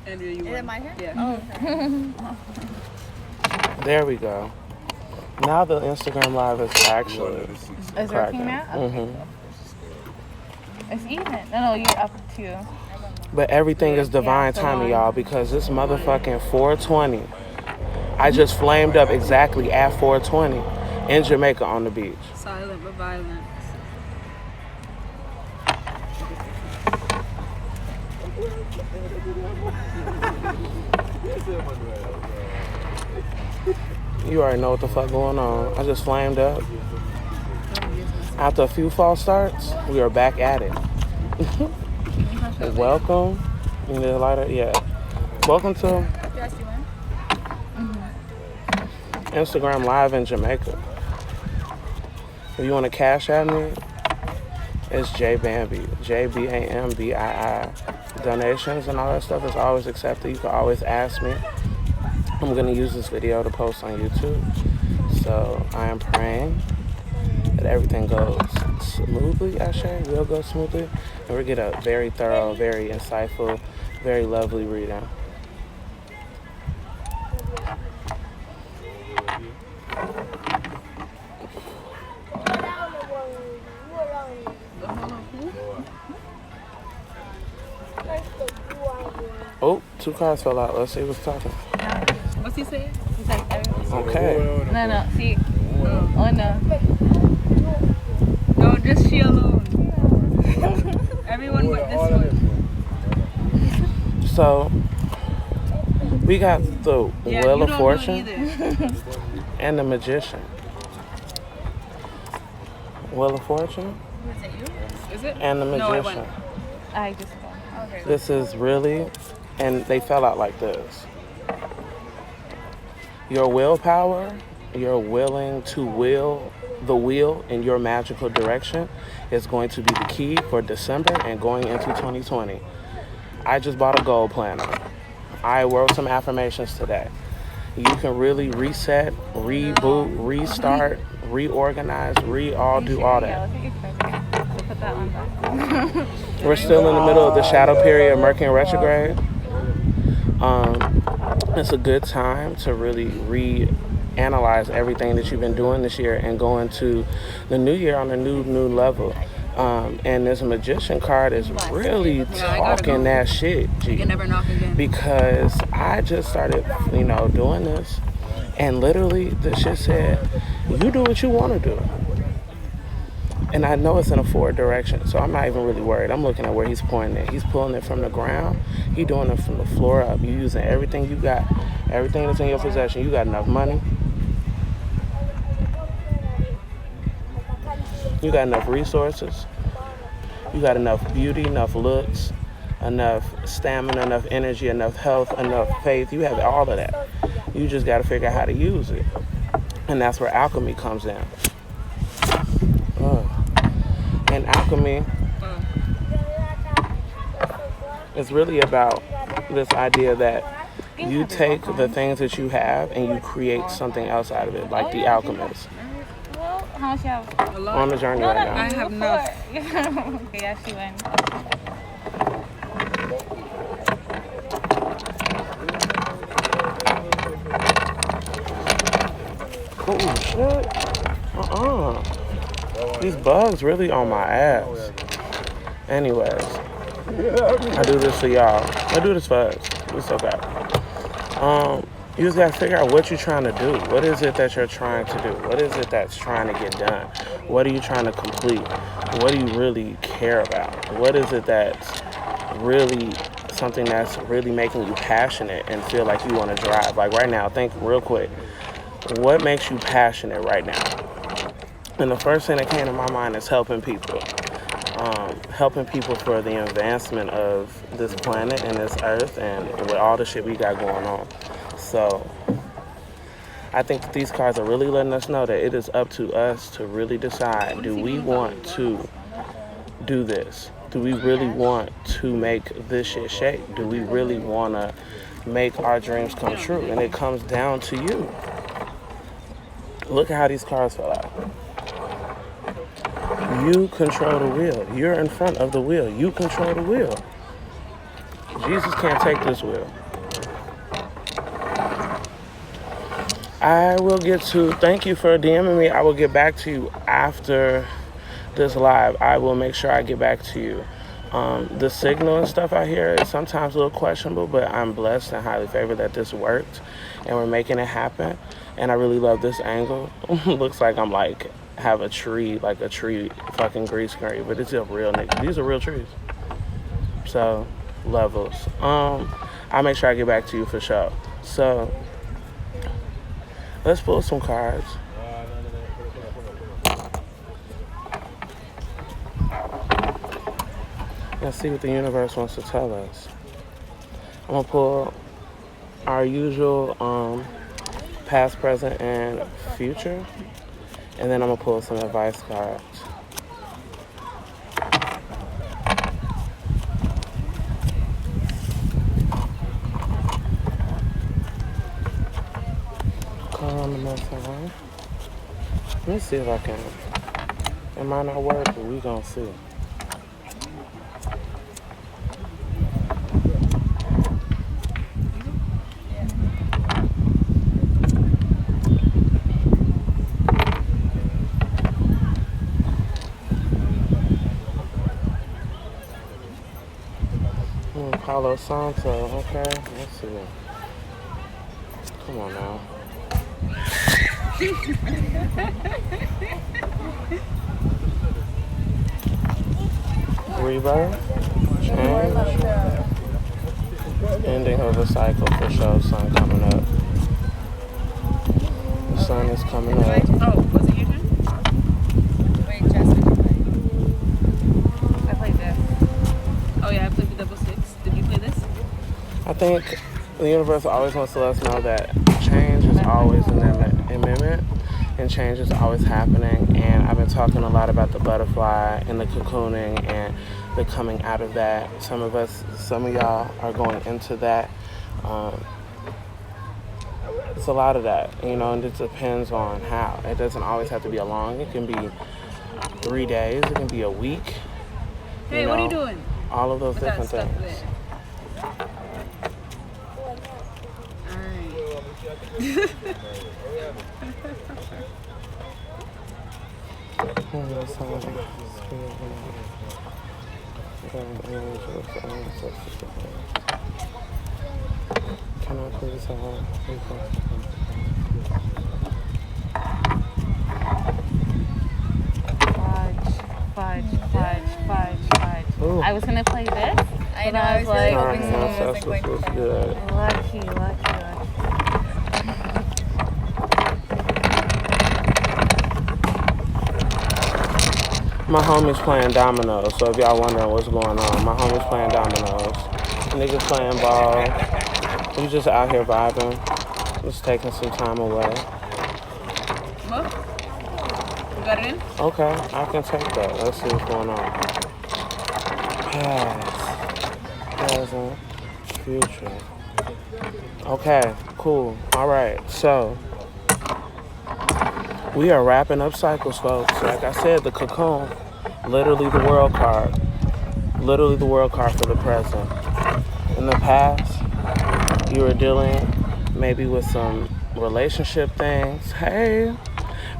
Andrea, you Is it my turn? Yeah. Oh, okay. There we go. Now the Instagram Live is actually Is working now? Okay. It's even. No, you're up to. But everything is divine timing, y'all, because this motherfucking 420, I just flamed up exactly at 420 in Jamaica on the beach. Silent but violent. You already know what the fuck going on. I just flamed up. After a few false starts, we are back at it. Welcome. You need a lighter? Yeah. Welcome to Instagram Live in Jamaica. If you want to cash at me, it's JBambii. JBambii. Donations and all that stuff is always accepted. You can always ask me. I'm going to use this video to post on YouTube. So I am praying that everything goes smoothly, Ashay. Will go smoothly. And we'll get a very thorough, very insightful, very lovely reading. Oh, 2 cards fell out. Let's see what's talking. What's he saying? He's like, Okay. no, see. Oh, no. No, just she alone. Everyone but this one. So, we got the Wheel of Fortune and the Magician. Wheel of Fortune? Is it you? Is it? And the Magician. No, I just go. Okay. This is really, and they fell out like this. Your willpower, you're willing to will the wheel in your magical direction is going to be the key for December and going into 2020. I just bought a goal planner. I wrote some affirmations today. You can really reset, reboot, restart, reorganize, do all that. Put that on back. We're still in the middle of the shadow period of Mercury retrograde. It's a good time to really reanalyze everything that you've been doing this year and go into the new year on a new level. And this Magician card is really talking that shit, G. You can never knock again. Because I just started, doing this, and literally the shit said, you do what you want to do. And I know it's in a forward direction, so I'm not even really worried. I'm looking at where he's pointing it. He's pulling it from the ground. He's doing it from the floor up. You're using everything you got, everything that's in your possession. You got enough money. You got enough resources. You got enough beauty, enough looks, enough stamina, enough energy, enough health, enough faith. You have all of that. You just got to figure out how to use it. And that's where alchemy comes in. And alchemy is really about this idea that you take the things that you have and you create something else out of it, like the alchemist. Well, how much you have? We're on the journey right now. I have enough. Okay, yeah, she went. Oh, shit. These bugs really on my ass. Anyways, I do this for y'all. I do this for us. It's okay. You just gotta figure out what you're trying to do. What is it that you're trying to do? What is it that's trying to get done? What are you trying to complete? What do you really care about? What is it that's really something that's really making you passionate and feel like you want to drive? Like right now, think real quick. What makes you passionate right now? And the first thing that came to my mind is helping people. Helping people for the advancement of this planet and this earth and with all the shit we got going on. So I think that these cards are really letting us know that it is up to us to really decide, do we want to do this? Do we really want to make this shit shake? Do we really want to make our dreams come true? And it comes down to you. Look at how these cards fell out. You control the wheel. You're in front of the wheel. You control the wheel. Jesus can't take this wheel. I will get to, thank you for DMing me. I will get back to you after this live. I will make sure I get back to you. The signal and stuff out here is sometimes a little questionable, but I'm blessed and highly favored that this worked and we're making it happen. And I really love this angle. Looks like I'm like, have a tree, like a tree fucking green screen, but it's a real nigga. These are real trees. So, levels. I'll make sure I get back to you for sure. So, let's pull some cards. Let's see what the universe wants to tell us. I'm gonna pull our usual past, present, and future. And then I'm gonna pull some advice cards. Let me see if I can. It might not work, but we gonna see. Palo Santo, okay, let's see. Come on now. Rebirth, change, ending of a cycle for sure. Sun coming up. The sun is coming up. Oh, was it your turn? Wait, Jess, what did you play? I played this. Oh yeah, I played the double six. Did you play this? I think the universe always wants to let us know that change is always an amendment and change is always happening. And I've been talking a lot about the butterfly and the cocooning and the coming out of that. Some of y'all are going into that. It's a lot of that, and it depends on how. It doesn't always have to be long. It can be 3 days. It can be a week. Hey, what are you doing? All of those Put that different stuff things. there. Can I please have Fudge. Ooh. I was gonna play this. I but know, I was really hoping someone that's wasn't going to what's do that. good. Lucky. My homie's playing dominoes, so if y'all wondering what's going on, my homie's playing dominoes. Niggas playing ball. We just out here vibing. Just taking some time away. What? You got it in? Okay, I can take that. Let's see what's going on. Past, present, future. Okay, cool. All right, so we are wrapping up cycles, folks. Like I said, the cocoon, literally the world card. Literally the world card for the present. In the past, you were dealing maybe with some relationship things. Hey,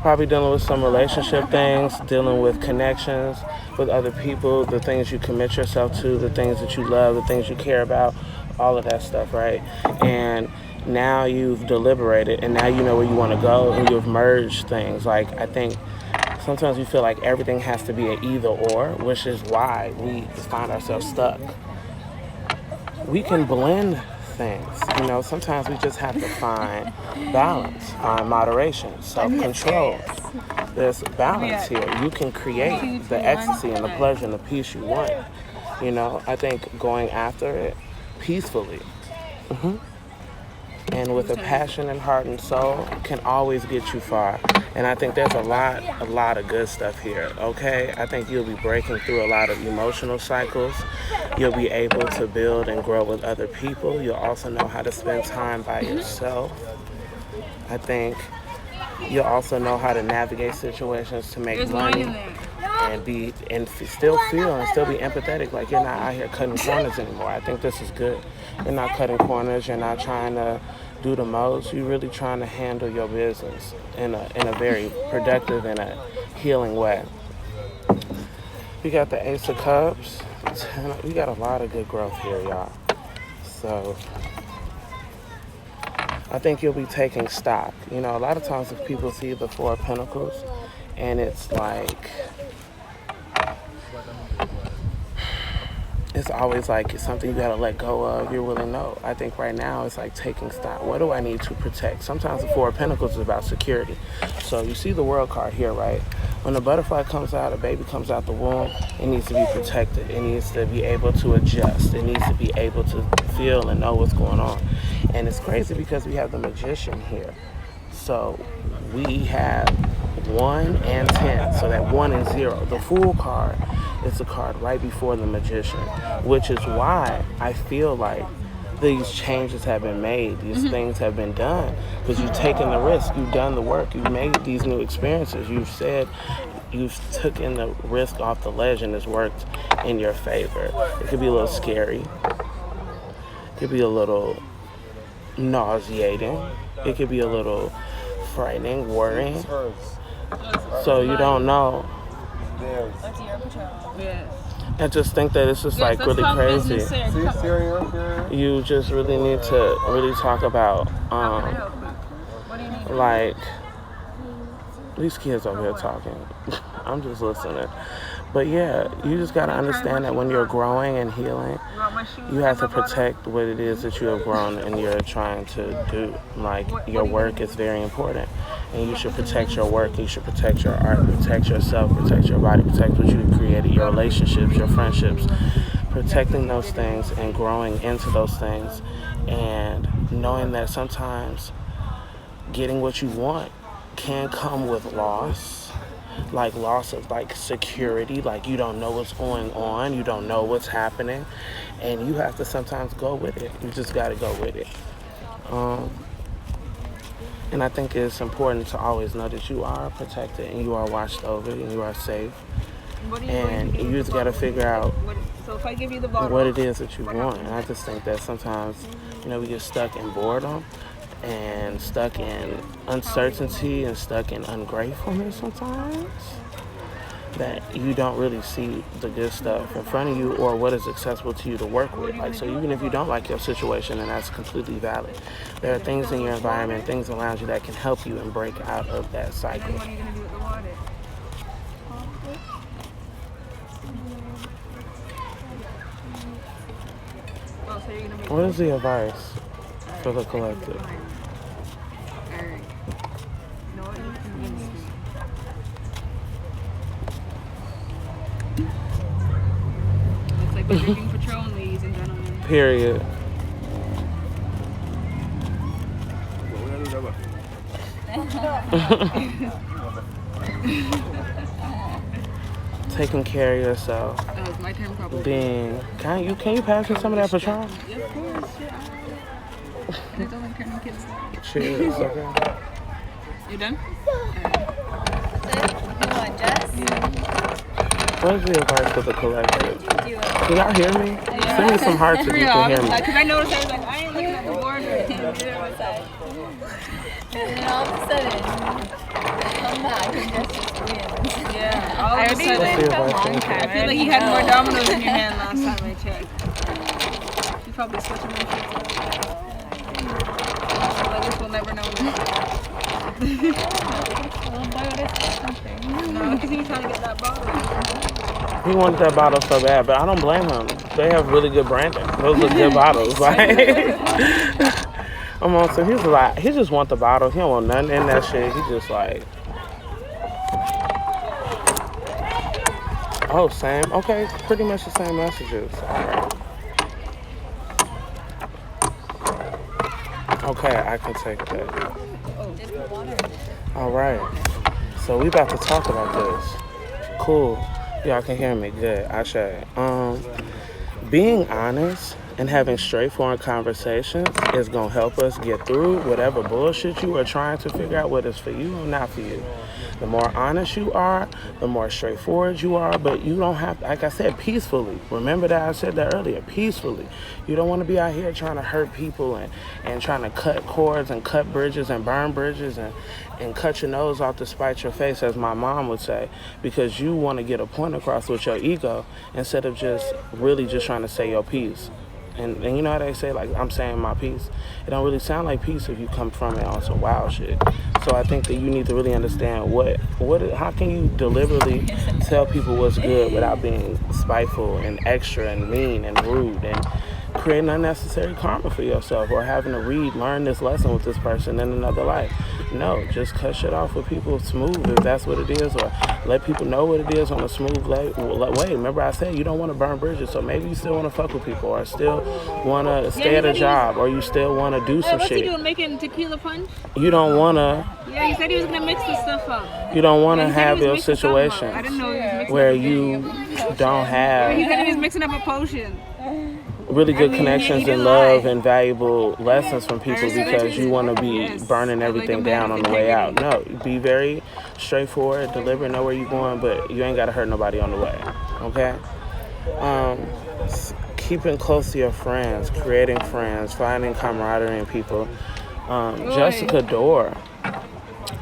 probably dealing with some relationship things, dealing with connections with other people, the things you commit yourself to, the things that you love, the things you care about, all of that stuff, right? And now you've deliberated and now you know where you want to go and you've merged things. Like, I think sometimes we feel like everything has to be an either or, which is why we find ourselves stuck. We can blend things. Sometimes we just have to find balance, find moderation, self-control. There's balance here. You can create the ecstasy and the pleasure and the peace you want. I think going after it peacefully and with a passion and heart and soul can always get you far. And I think there's a lot of good stuff here, okay? I think you'll be breaking through a lot of emotional cycles. You'll be able to build and grow with other people. You'll also know how to spend time by yourself. I think you'll also know how to navigate situations to make money and still feel and still be empathetic. Like, you're not out here cutting corners anymore. I think this is good. You're not cutting corners. You're not trying to do the most, you're really trying to handle your business in a very productive and a healing way. We got the Ace of Cups. We got a lot of good growth here, y'all. So I think you'll be taking stock. You know, a lot of times if people see the Four of Pentacles and it's like, it's always like it's something you gotta let go of. You really know. I think right now it's like taking stock. What do I need to protect? Sometimes the Four of Pentacles is about security. So you see the World card here, right? When a butterfly comes out, a baby comes out the womb, it needs to be protected. It needs to be able to adjust. It needs to be able to feel and know what's going on. And it's crazy because we have the Magician here. So we have 1 and 10. So that 1 and 0. The Fool card is the card right before the Magician, which is why I feel like these changes have been made, these things have been done, because you've taken the risk, you've done the work, you've made these new experiences, you've said, you've taken the risk off the ledge and it's worked in your favor. It could be a little scary, it could be a little nauseating, it could be a little frightening, worrying, so you don't know. Yes. I just think that it's just like really crazy. You just really need to really talk about like these kids over here talking. I'm just listening. But yeah, you just gotta understand that when you're growing and healing, you have to protect what it is that you have grown and you're trying to do. Like your work is very important. And you should protect your work, you should protect your art, protect yourself, protect your body, protect what you created, your relationships, your friendships. Protecting those things and growing into those things and knowing that sometimes getting what you want can come with loss. Like loss of like security, like you don't know what's going on, you don't know what's happening, and you have to sometimes go with it. You just got to go with it. And I think it's important to always know that you are protected and you are watched over and you are safe. And you just got to figure out So if I give you the bottle, what it is that you want. And I just think that sometimes, you know, we get stuck in boredom and stuck in uncertainty and stuck in ungratefulness sometimes, that you don't really see the good stuff in front of you or what is accessible to you to work with. Like, so even if you don't like your situation, and that's completely valid, there are things in your environment, things around you that can help you and break out of that cycle. what are you going to do with the water? Oh, so you're going to make What is the advice for the collective? Alright. You know what? You convinced me. Looks like we're drinking Patron, ladies and gentlemen. Period. Taking care of yourself. That was my turn, probably. Being, can you pass me some of that Patron? Yeah, of course. Yeah. And I don't like turning kids down. Cheers. Okay. You done? You want Jess? What is the advice for the collective? What did you do? Can y'all hear me? Send me some hearts if you can hear me. Because I noticed I was like, I ain't looking at the board or anything. And then all of a sudden, come back and just wins. Yeah. I already What's went the a advice long for the time. I feel like you had more dominoes in your hand last time I checked. She's probably switching my shit up. I guess we'll never know. No, because he was trying to get that bottle. He wanted that bottle so bad, but I don't blame him. They have really good branding. Those are good bottles. Like, I'm on. So he's like, he just want the bottle. He don't want nothing in that shit. He just like, oh, same. Okay, pretty much the same messages. All right. Okay, I can take that. All right. So we about to talk about this. Cool. Y'all can hear me. Good. Ashe. Being honest And having straightforward conversations is going to help us get through whatever bullshit you are trying to figure out what is for you or not for you. The more honest you are, the more straightforward you are, but you don't have, like I said, peacefully. Remember that I said that earlier, peacefully. You don't want to be out here trying to hurt people and trying to cut cords and cut bridges and burn bridges and cut your nose off to spite your face, as my mom would say, because you want to get a point across with your ego instead of just really just trying to say your piece. And you know how they say, like, I'm saying my piece? It don't really sound like peace if you come from it on some wild shit. So I think that you need to really understand how can you deliberately tell people what's good without being spiteful and extra and mean and rude and creating unnecessary karma for yourself, or having to learn this lesson with this person in another life. No, just cut shit off with people smooth if that's what it is, or let people know what it is on a smooth way. Remember I said you don't want to burn bridges, so maybe you still want to fuck with people, or still want to stay at a job, or you still want to do some what's shit. What's he doing, making tequila punch? You don't want to... Yeah, he said he was going to mix the stuff up. You don't want to have your situation I didn't know he was mixing where up you don't have... He said he was mixing up a potion. Really good connections and love and valuable lessons from people because you want to be burning everything down on the way out. No, be very straightforward, deliberate, know where you're going, but you ain't got to hurt nobody on the way, okay? Keeping close to your friends, creating friends, finding camaraderie in people. Jessica Dore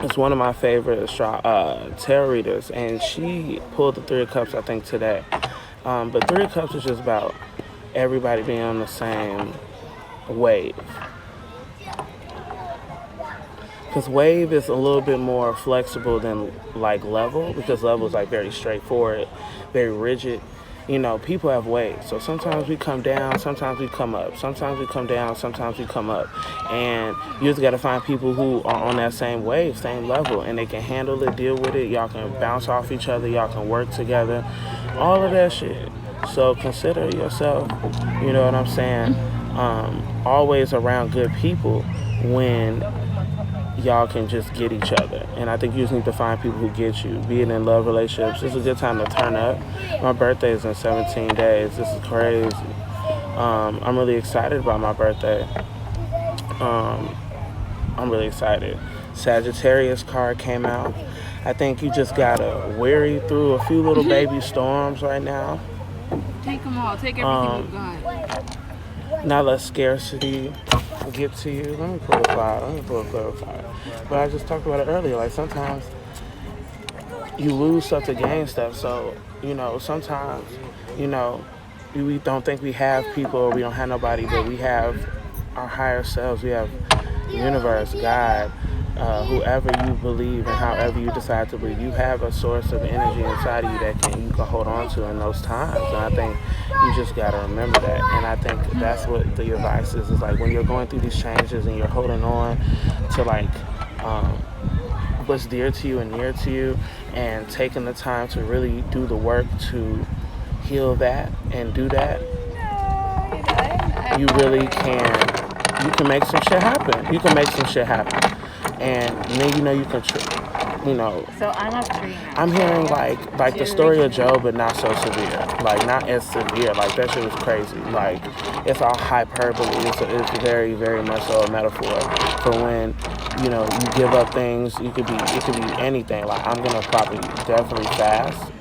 is one of my favorite tarot readers, and she pulled the Three of Cups, I think, today. But Three of Cups is just about everybody being on the same wave. Because wave is a little bit more flexible than like level, because level is like very straightforward, very rigid. You know, people have waves. So sometimes we come down, sometimes we come up. Sometimes we come down, sometimes we come up. And you just got to find people who are on that same wave, same level, and they can handle it, deal with it. Y'all can bounce off each other. Y'all can work together. All of that shit. So consider yourself, you know what I'm saying, always around good people when y'all can just get each other. And I think you just need to find people who get you. Being in love relationships, this is a good time to turn up. My birthday is in 17 days. This is crazy. I'm really excited about my birthday. I'm really excited. Sagittarius card came out. I think you just gotta weary through a few little baby storms right now. Take them all. Take everything you've got. Not let scarcity get to you. Let me pull a clarifier. But I just talked about it earlier. Like, sometimes you lose stuff to gain stuff. So, you know, sometimes, you know, we don't think we have people, or we don't have nobody, but we have our higher selves. We have the universe, God, whoever you believe and however you decide to believe. You have a source of energy inside of you that you can hold on to in those times. And I think you just got to remember that. And I think that's what the advice is like, when you're going through these changes and you're holding on to like what's dear to you and near to you, and taking the time to really do the work to heal that and do that, you really can, you can make some shit happen. You can make some shit happen. And then, you know, you can, you know. So I'm up 3 now. I'm hearing like the story of Job, but not so severe. Like, not as severe. Like, that shit was crazy. Like, it's all hyperbole. It's very, very much so a metaphor for when, you know, you give up things. It could be anything. Like, I'm gonna probably definitely fast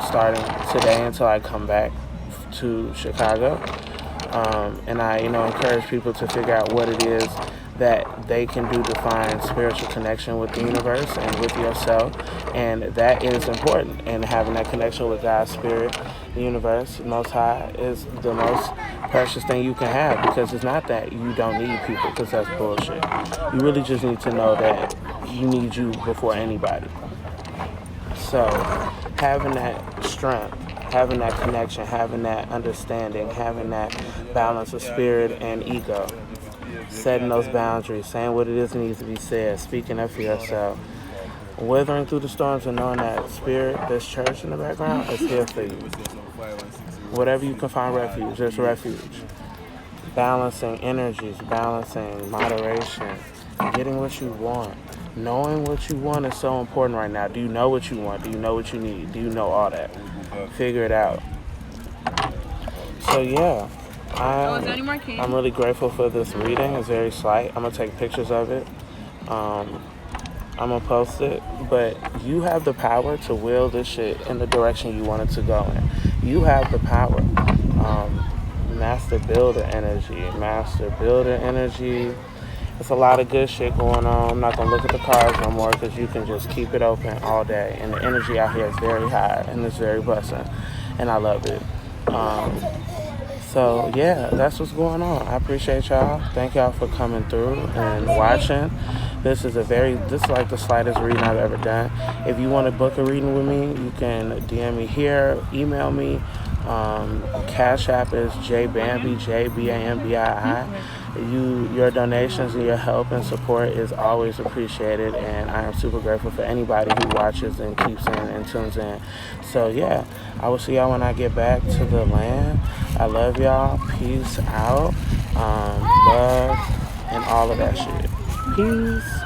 starting today until I come back to Chicago. And I, you know, encourage people to figure out what it is that they can do to find spiritual connection with the universe and with yourself. And that is important. And having that connection with God's spirit, the universe, Most High, is the most precious thing you can have, because it's not that you don't need people, because that's bullshit. You really just need to know that you need you before anybody. So having that strength, having that connection, having that understanding, having that balance of spirit and ego, setting those boundaries, saying what it is that needs to be said, speaking up for yourself, weathering through the storms, and knowing that spirit, this church in the background, is here for you. Whatever you can find refuge, there's refuge. Balancing energies, balancing moderation, getting what you want. Knowing what you want is so important right now. Do you know what you want? Do you know what you need? Do you know all that? Figure it out. So yeah, Oh, is there any more candy? I'm really grateful for this reading. It's very slight. I'm gonna take pictures of it. I'm gonna post it. But you have the power to will this shit in the direction you want it to go in. You have the power. Master builder energy. Master builder energy. It's a lot of good shit going on. I'm not gonna look at the cards no more because you can just keep it open all day. And the energy out here is very high and it's very blessing. And I love it. So yeah, that's what's going on. I appreciate y'all. Thank y'all for coming through and watching. This is like the slightest reading I've ever done. If you want to book a reading with me, you can DM me here, email me. CashApp is JBambii, JBambii. Your donations and your help and support is always appreciated, and I am super grateful for anybody who watches and keeps in and tunes in. So yeah, I will see y'all when I get back to the land. I love y'all. Peace out. Love and all of that shit. Peace.